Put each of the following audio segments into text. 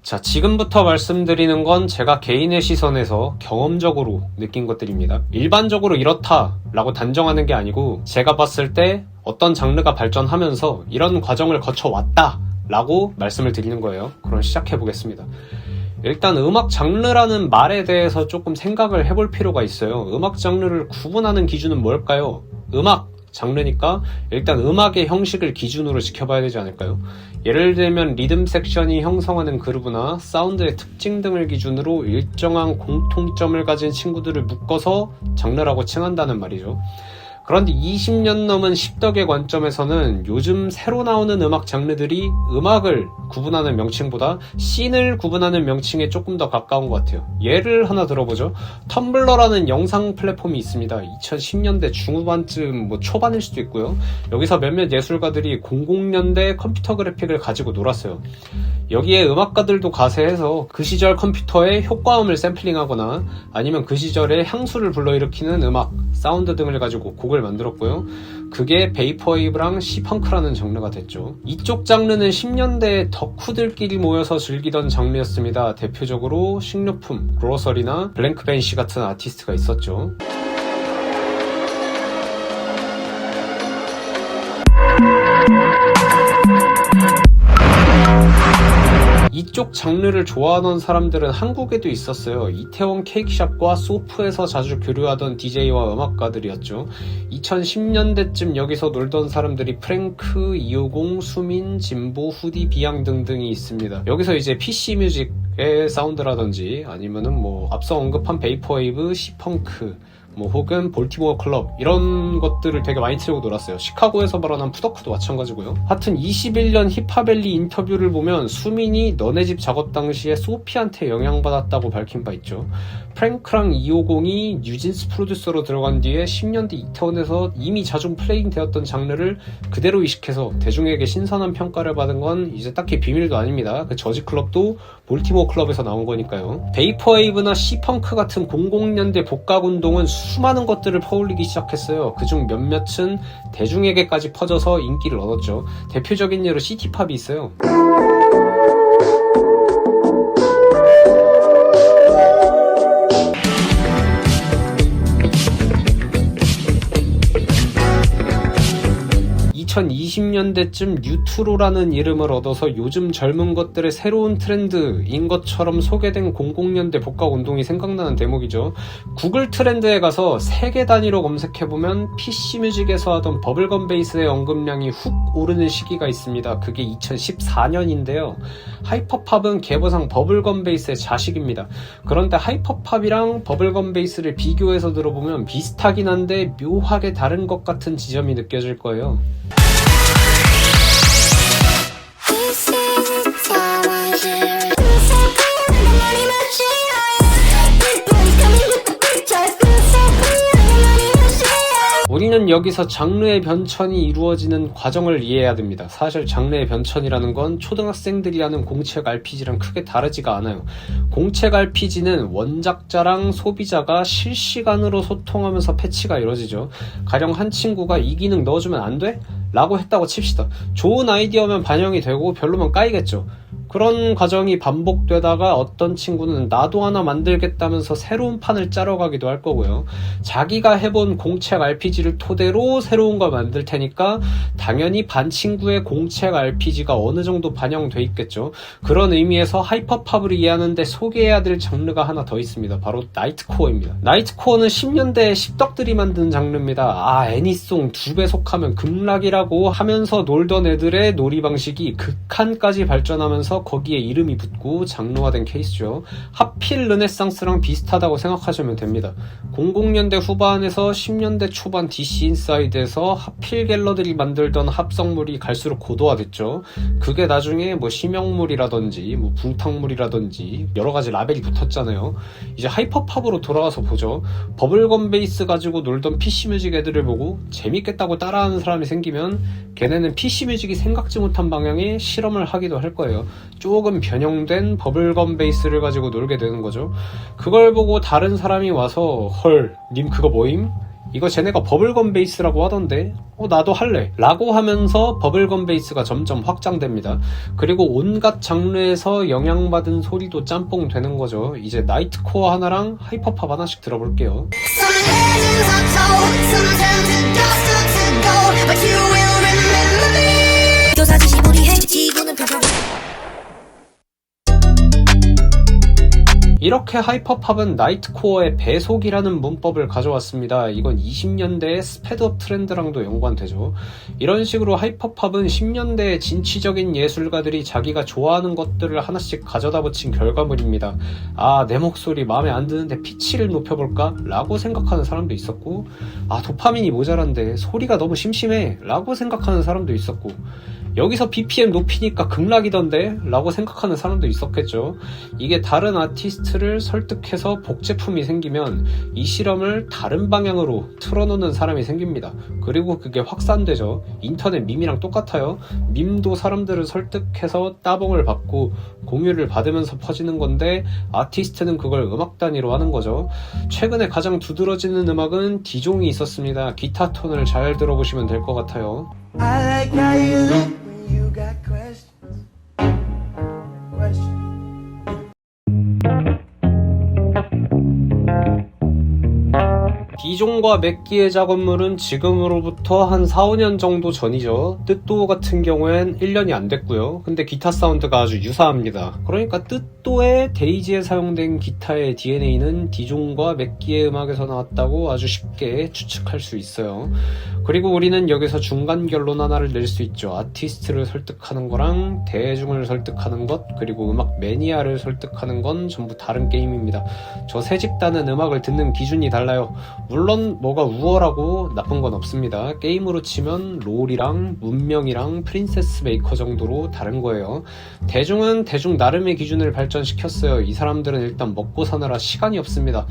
자, 지금부터 말씀드리는 건 제가 개인의 시선에서 경험적으로 느낀 것들입니다. 일반적으로 이렇다라고 단정하는 게 아니고 제가 봤을 때 어떤 장르가 발전하면서 이런 과정을 거쳐왔다라고 말씀을 드리는 거예요. 그럼 시작해 보겠습니다. 일단 음악 장르라는 말에 대해서 조금 생각을 해볼 필요가 있어요. 음악 장르를 구분하는 기준은 뭘까요? 음악 장르니까 일단 음악의 형식을 기준으로 지켜봐야 되지 않을까요? 예를 들면 리듬 섹션이 형성하는 그루브나 사운드의 특징 등을 기준으로 일정한 공통점을 가진 친구들을 묶어서 장르라고 칭한다는 말이죠. 그런데 20년 넘은 십덕의 관점에서는 요즘 새로 나오는 음악 장르들이 음악을 구분하는 명칭보다 씬을 구분하는 명칭에 조금 더 가까운 것 같아요. 예를 하나 들어보죠. 텀블러라는 영상 플랫폼이 있습니다. 2010년대 중후반쯤 초반일 수도 있고요. 여기서 몇몇 예술가들이 00년대 컴퓨터 그래픽을 가지고 놀았어요. 여기에 음악가들도 가세해서 그 시절 컴퓨터의 효과음을 샘플링하거나 아니면 그 시절의 향수를 불러일으키는 음악, 사운드 등을 가지고 곡을 만들었고요. 그게 베이퍼웨이브랑 시펑크라는 장르가 됐죠. 이쪽 장르는 10년대에 덕후들끼리 모여서 즐기던 장르였습니다. 대표적으로 식료품, 그로서리나 블랭크 벤시 같은 아티스트가 있었죠. 이쪽 장르를 좋아하던 사람들은 한국에도 있었어요. 이태원 케이크샵과 소프에서 자주 교류하던 DJ와 음악가들이었죠. 2010년대쯤 여기서 놀던 사람들이 프랭크, 250, 수민, 진보, 후디, 비양 등등이 있습니다. 여기서 이제 PC 뮤직의 사운드라든지 아니면은 앞서 언급한 베이퍼웨이브, 시펑크 혹은 볼티모어 클럽 이런 것들을 되게 많이 틀고 놀았어요. 시카고에서 발원한 푸더크도 마찬가지고요. 하여튼 21년 힙합엘리 인터뷰를 보면 수민이 너네 집 작업 당시에 소피한테 영향받았다고 밝힌 바 있죠. 프랭크랑 250이 뉴진스 프로듀서로 들어간 뒤에 10년대 이태원에서 이미 자주 플레잉 되었던 장르를 그대로 이식해서 대중에게 신선한 평가를 받은 건 이제 딱히 비밀도 아닙니다. 그 저지 클럽도 볼티모어 클럽에서 나온 거니까요. 베이퍼웨이브나 시펑크 같은 00년대 복각 운동은 수많은 것들을 퍼올리기 시작했어요. 그중 몇몇은 대중에게까지 퍼져서 인기를 얻었죠. 대표적인 예로 시티팝이 있어요. 2020년대쯤 뉴트로라는 이름을 얻어서 요즘 젊은 것들의 새로운 트렌드인 것처럼 소개된 00년대 복각 운동이 생각나는 대목이죠. 구글 트렌드에 가서 세계 단위로 검색해보면 PC 뮤직에서 하던 버블건 베이스의 언급량이 훅 오르는 시기가 있습니다. 그게 2014년인데요. 하이퍼팝은 계보상 버블건 베이스의 자식입니다. 그런데 하이퍼팝이랑 버블건 베이스를 비교해서 들어보면 비슷하긴 한데 묘하게 다른 것 같은 지점이 느껴질 거예요. 우리는 여기서 장르의 변천이 이루어지는 과정을 이해해야 됩니다. 사실 장르의 변천이라는 건 초등학생들이 하는 공책 RPG랑 크게 다르지가 않아요. 공책 RPG는 원작자랑 소비자가 실시간으로 소통하면서 패치가 이루어지죠. 가령 한 친구가 이 기능 넣어주면 안 돼? 라고 했다고 칩시다. 좋은 아이디어면 반영이 되고 별로면 까이겠죠. 그런 과정이 반복되다가 어떤 친구는 나도 하나 만들겠다면서 새로운 판을 짜러 가기도 할 거고요. 자기가 해본 공책 RPG를 토대로 새로운 걸 만들 테니까 당연히 반 친구의 공책 RPG가 어느 정도 반영돼 있겠죠. 그런 의미에서 하이퍼팝을 이해하는데 소개해야 될 장르가 하나 더 있습니다. 바로 나이트코어입니다. 나이트코어는 10년대에 십덕들이 만든 장르입니다. 애니송 2배 속하면 극락이라고 하면서 놀던 애들의 놀이 방식이 극한까지 발전하면서 거기에 이름이 붙고 장르화된 케이스죠. 하필 르네상스랑 비슷하다고 생각하시면 됩니다. 00년대 후반에서 10년대 초반 DC 인사이드에서 하필 갤러들이 만들던 합성물이 갈수록 고도화됐죠. 그게 나중에 심형물이라든지 붕탕물이라든지 여러가지 라벨이 붙었잖아요. 이제 하이퍼팝으로 돌아와서 보죠. 버블건 베이스 가지고 놀던 PC뮤직 애들을 보고 재밌겠다고 따라하는 사람이 생기면 걔네는 PC뮤직이 생각지 못한 방향의 실험을 하기도 할 거예요. 조금 변형된 버블건 베이스를 가지고 놀게 되는 거죠. 그걸 보고 다른 사람이 와서 헐, 님 그거 뭐임? 이거 쟤네가 버블건 베이스라고 하던데 나도 할래 라고 하면서 버블건 베이스가 점점 확장됩니다. 그리고 온갖 장르에서 영향받은 소리도 짬뽕 되는 거죠. 이제 나이트코어 하나랑 하이퍼팝 하나씩 들어볼게요. 이렇게 하이퍼팝은 나이트코어의 배속이라는 문법을 가져왔습니다. 이건 20년대의 스패드업 트렌드랑도 연관되죠. 이런 식으로 하이퍼팝은 10년대의 진취적인 예술가들이 자기가 좋아하는 것들을 하나씩 가져다 붙인 결과물입니다. 내 목소리 마음에 안 드는데 피치를 높여볼까? 라고 생각하는 사람도 있었고, 도파민이 모자란데 소리가 너무 심심해 라고 생각하는 사람도 있었고, 여기서 BPM 높이니까 극락이던데? 라고 생각하는 사람도 있었겠죠. 이게 다른 아티스트를 설득해서 복제품이 생기면 이 실험을 다른 방향으로 틀어놓는 사람이 생깁니다. 그리고 그게 확산되죠. 인터넷 밈이랑 똑같아요. 밈도 사람들을 설득해서 따봉을 받고 공유를 받으면서 퍼지는 건데, 아티스트는 그걸 음악 단위로 하는 거죠. 최근에 가장 두드러지는 음악은 디종이 있었습니다. 기타 톤을 잘 들어보시면 될 것 같아요. I like how you look when you got questions. 디종과 맥기의 작업물은 지금으로부터 한 4-5년 정도 전이죠. 뜻도 같은 경우엔 1년이 안 됐고요. 근데 기타 사운드가 아주 유사합니다. 그러니까 뜻도의 데이지에 사용된 기타의 DNA는 디종과 맥기의 음악에서 나왔다고 아주 쉽게 추측할 수 있어요. 그리고 우리는 여기서 중간 결론 하나를 낼 수 있죠. 아티스트를 설득하는 거랑 대중을 설득하는 것, 그리고 음악 매니아를 설득하는 건 전부 다른 게임입니다. 저 세 집단은 음악을 듣는 기준이 달라요. 물론 뭐가 우월하고 나쁜 건 없습니다. 게임으로 치면 롤이랑 문명이랑 프린세스 메이커 정도로 다른 거예요. 대중은 대중 나름의 기준을 발전시켰어요. 이 사람들은 일단 먹고 사느라 시간이 없습니다.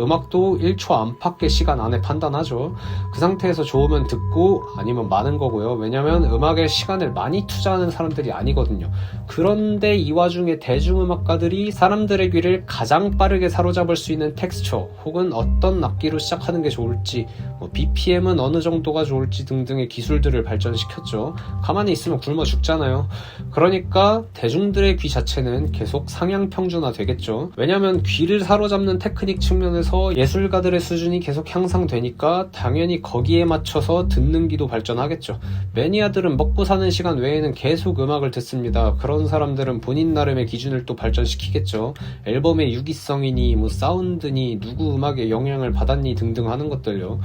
음악도 1초 안팎의 시간 안에 판단하죠. 그 상태에서 좋으면 듣고 아니면 마는 거고요. 왜냐면 음악에 시간을 많이 투자하는 사람들이 아니거든요. 그런데 이 와중에 대중음악가들이 사람들의 귀를 가장 빠르게 사로잡을 수 있는 텍스처 혹은 어떤 악기로 시작하는 게 좋을지, BPM은 어느 정도가 좋을지 등등의 기술들을 발전시켰죠. 가만히 있으면 굶어 죽잖아요. 그러니까 대중들의 귀 자체는 계속 상향 평준화 되겠죠. 왜냐면 귀를 사로잡는 테크닉 측면에서 예술가들의 수준이 계속 향상되니까 당연히 거기에 맞춰서 듣는 귀도 발전하겠죠. 매니아들은 먹고 사는 시간 외에는 계속 음악을 듣습니다. 그런 사람들은 본인 나름의 기준을 또 발전시키겠죠. 앨범의 유기성이니 사운드니 누구 음악에 영향을 받았니 등등 하는 것들요.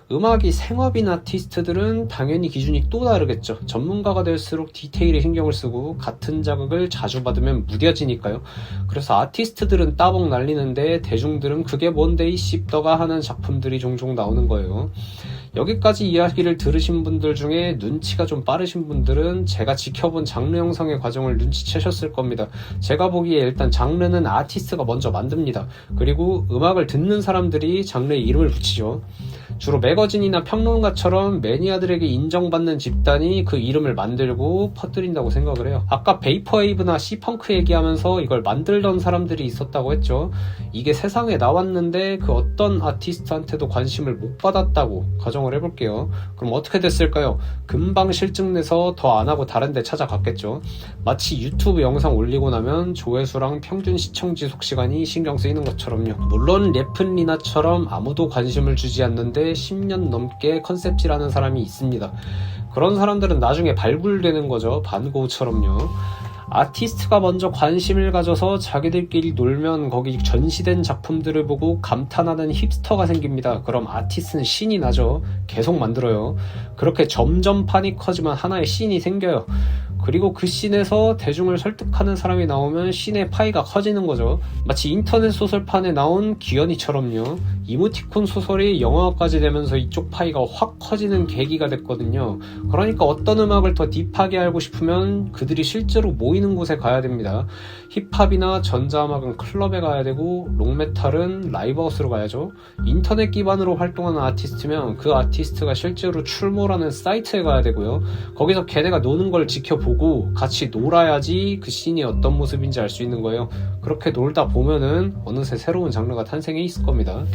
음악이 생업인 아티스트들은 당연히 기준이 또 다르겠죠. 전문가가 될수록 디테일에 신경을 쓰고 같은 자극을 자주 받으면 무뎌지니까요. 그래서 아티스트들은 따봉 날리는데 대중들은 그게 뭔데 이 씹더가 하는 작품들이 종종 나오는 거예요. 여기까지 이야기를 들으신 분들 중에 눈치가 좀 빠르신 분들은 제가 지켜본 장르 형성의 과정을 눈치채셨을 겁니다. 제가 보기에 일단 장르는 아티스트가 먼저 만듭니다. 그리고 음악을 듣는 사람들이 장르에 이름을 붙이죠. 주로 매거진이나 평론가처럼 매니아들에게 인정받는 집단이 그 이름을 만들고 퍼뜨린다고 생각을 해요. 아까 베이퍼웨이브나 C펑크 얘기하면서 이걸 만들던 사람들이 있었다고 했죠. 이게 세상에 나왔는데 그 어떤 아티스트한테도 관심을 못 받았다고 가정을 해볼게요. 그럼 어떻게 됐을까요? 금방 실증내서 더 안하고 다른 데 찾아갔겠죠. 마치 유튜브 영상 올리고 나면 조회수랑 평균 시청 지속 시간이 신경 쓰이는 것처럼요. 물론 래플리나처럼 아무도 관심을 주지 않는데 10년 넘게 컨셉질하는 사람이 있습니다. 그런 사람들은 나중에 발굴되는 거죠. 반고우처럼요. 아티스트가 먼저 관심을 가져서 자기들끼리 놀면 거기 전시된 작품들을 보고 감탄하는 힙스터가 생깁니다. 그럼 아티스트는 신이 나죠. 계속 만들어요. 그렇게 점점 판이 커지면 하나의 씬이 생겨요. 그리고 그 씬에서 대중을 설득하는 사람이 나오면 씬의 파이가 커지는 거죠. 마치 인터넷 소설판에 나온 귀연이처럼요. 이모티콘 소설이 영화화까지 되면서 이쪽 파이가 확 커지는 계기가 됐거든요. 그러니까 어떤 음악을 더 딥하게 알고 싶으면 그들이 실제로 모이는 곳에 가야 됩니다. 힙합이나 전자음악은 클럽에 가야 되고 록메탈은 라이브하우스로 가야죠. 인터넷 기반으로 활동하는 아티스트면 그 아티스트가 실제로 출몰하는 사이트에 가야 되고요. 거기서 걔네가 노는 걸 지켜보고 같이 놀아야지 그 씬이 어떤 모습인지 알 수 있는 거예요. 그렇게 놀다 보면은 어느새 새로운 장르가 탄생해 있을 겁니다.